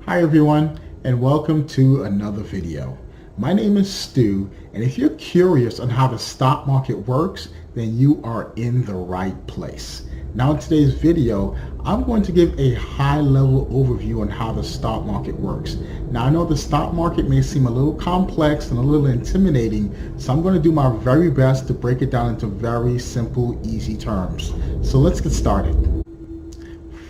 Hi everyone, and welcome to another video. My name is Stu, and if you're curious on how the stock market works, then you are in the right place. Now in today's video, I'm going to give a high-level overview on how the stock market works. Now I know the stock market may seem a little complex and a little intimidating, so I'm going to do my very best to break it down into very simple, easy terms. So let's get started.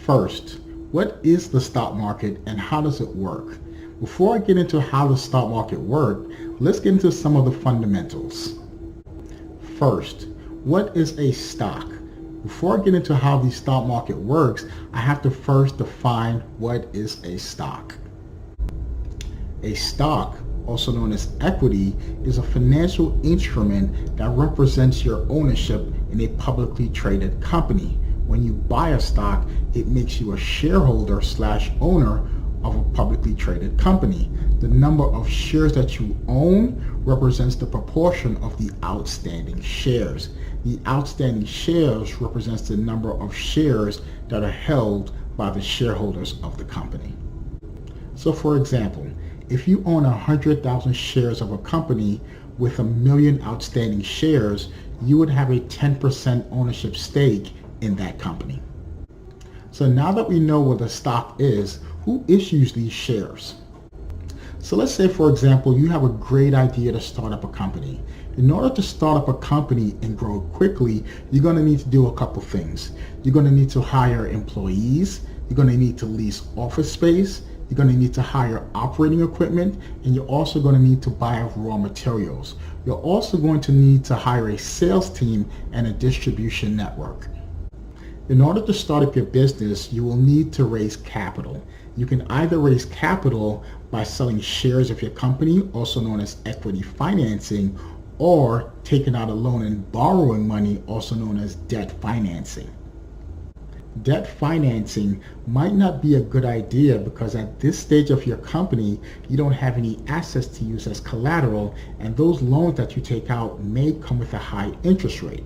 First, what is the stock market and how does it work? Before I get into how the stock market works, let's get into some of the fundamentals. First, what is a stock? Before I get into how the stock market works, I have to first define what is a stock. A stock, also known as equity, is a financial instrument that represents your ownership in a publicly traded company. When you buy a stock, it makes you a shareholder / owner of a publicly traded company. The number of shares that you own represents the proportion of the outstanding shares. The outstanding shares represents the number of shares that are held by the shareholders of the company. So for example, if you own 100,000 shares of a company with 1 million outstanding shares, you would have a 10% ownership stake in that company. So now that we know what a stock is, who issues these shares? So let's say, for example, you have a great idea to start up a company. In order to start up a company and grow quickly, you're going to need to do a couple things. You're going to need to hire employees. You're going to need to lease office space. You're going to need to hire operating equipment, and you're also going to need to buy raw materials. You're also going to need to hire a sales team and a distribution network. In order to start up your business, you will need to raise capital. You can either raise capital by selling shares of your company, also known as equity financing, or taking out a loan and borrowing money, also known as debt financing. Debt financing might not be a good idea because at this stage of your company, you don't have any assets to use as collateral, and those loans that you take out may come with a high interest rate.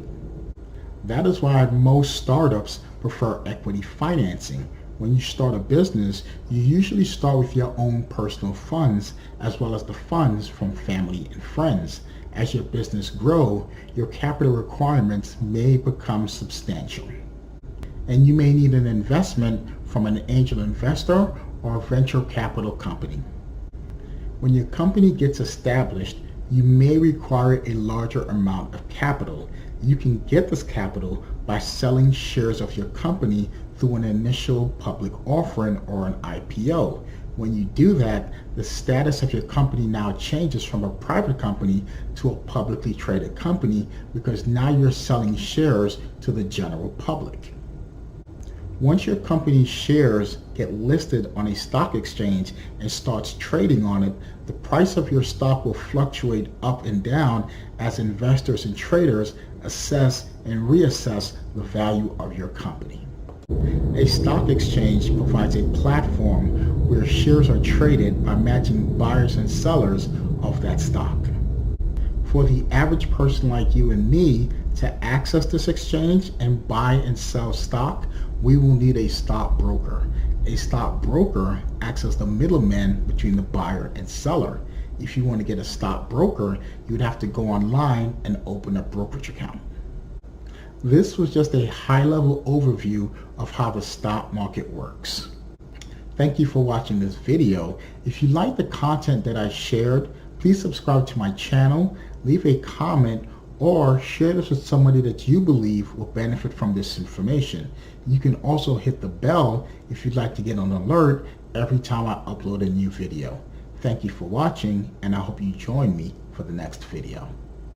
That is why most startups prefer equity financing. When you start a business, you usually start with your own personal funds as well as the funds from family and friends. As your business grows, your capital requirements may become substantial. And you may need an investment from an angel investor or a venture capital company. When your company gets established, you may require a larger amount of capital. You can get this capital by selling shares of your company through an initial public offering or an IPO. When you do that, the status of your company now changes from a private company to a publicly traded company because now you're selling shares to the general public. Once your company's shares get listed on a stock exchange and starts trading on it, the price of your stock will fluctuate up and down as investors and traders assess and reassess the value of your company. A stock exchange provides a platform where shares are traded by matching buyers and sellers of that stock. For the average person like you and me to access this exchange and buy and sell stock, we will need a stockbroker. A stockbroker acts as the middleman between the buyer and seller. If you want to get a stockbroker, you'd have to go online and open a brokerage account. This was just a high-level overview of how the stock market works. Thank you for watching this video. If you like the content that I shared, please subscribe to my channel, leave a comment, or share this with somebody that you believe will benefit from this information. You can also hit the bell if you'd like to get an alert every time I upload a new video. Thank you for watching, and I hope you join me for the next video.